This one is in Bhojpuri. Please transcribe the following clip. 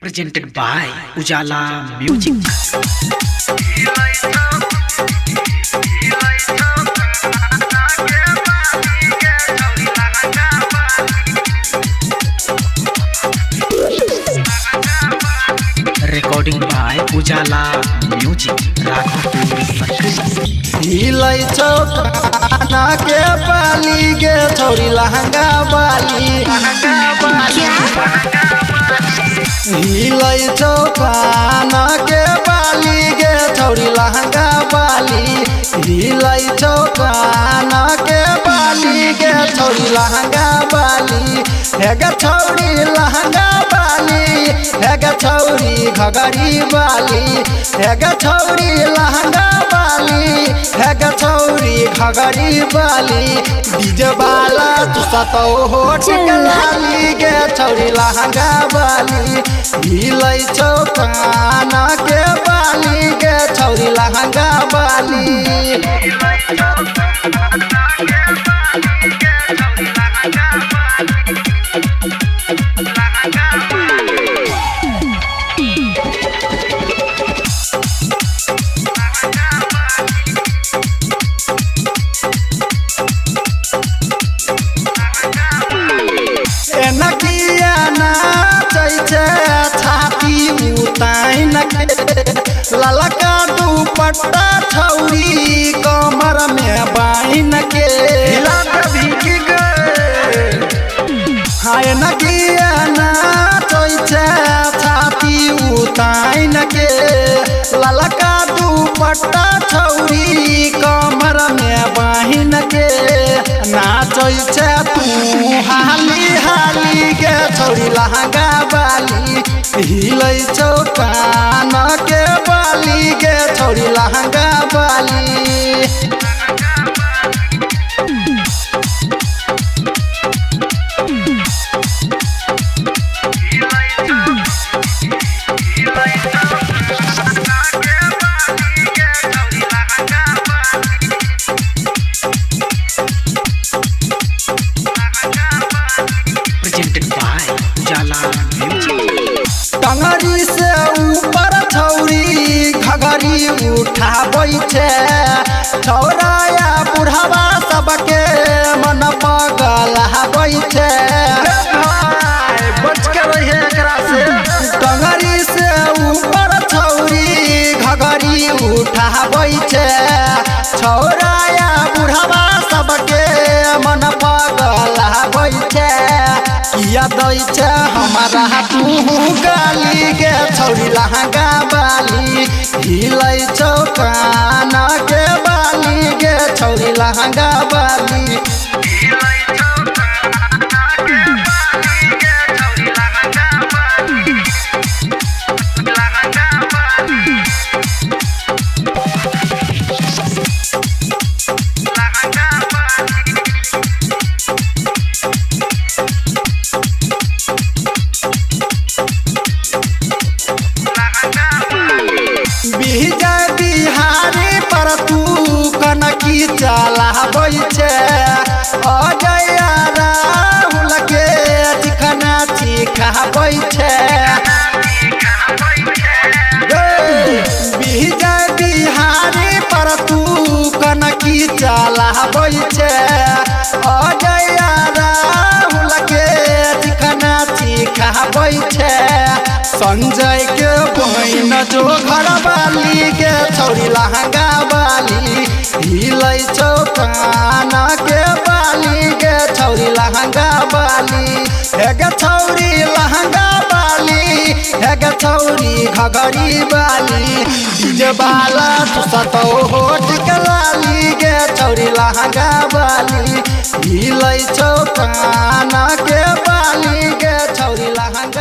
presented by Ujala Music. Recording by Ujala Music. हिलै चौकाना के बाली गे छोरी लहंगा बाली हिलै चौकाना के बाली गे छोरी लहंगा बाली हिलै चौकाना के बाली गे छोरी लहंगा बाली हेगा छोरी लहंगा बाली हेगा छोरी घगरी बाली हेगा छोरी लहंगा बाली हेगा छोरी घगरी बाली डीजे वाला तू सतो हो टिकलाली गे छोरी लहंगा बाली हिलै चौकाना के बाली गे छोरी लहंगा बाली नकिया नाचै छै छाती उताइन के ललका दुपट्टा छौरी कमर में बाइन के हाय नकिया नाचै छै छाती उताइन के ललका दुपट्टा छौरी कमर में बाइन के नाचै छै तू हाली हाली गे छोरी लहंगा बाली हिलै चौकाना के बाली गे छोरी लहंगा बाली Presented by Ujala Music. टंगरी से ऊपर छौरी घगरी उठाबै छै छौराया बुढ़ावा सबके मन पगलाबै छै बच के रहे एकरा से टंगरी से ऊपर छौरी घगरी उठाबै छै छौराया बुढ़ावा सबके मन पगलाबै छै किया दै छै हमारा तू गाली गे छोरी लहंगा बाली हिलै चौकाना के बाली गे छोरी लहंगा बाली विजय बिहारी पर तू कनकी चलाबै छै अजय राहुल के चिकना चिखाबै छै विजय बिहारी पर तू कनकी चलाबै छै अजय राहुल के चिकना चिखाबै छै संजय के बहन जो घर बाली के छोरी लहंगा बाली हिलै चौकाना के बाली के छोरी लहंगा बाली हेगा छोरी लहंगा बाली हेगा छोरी घगरी बाली डीजे वाला तू सतो हो टिकलाली गे छोरी लहंगा बाली हिलै चौकाना के बाली गे छोरी लहंगा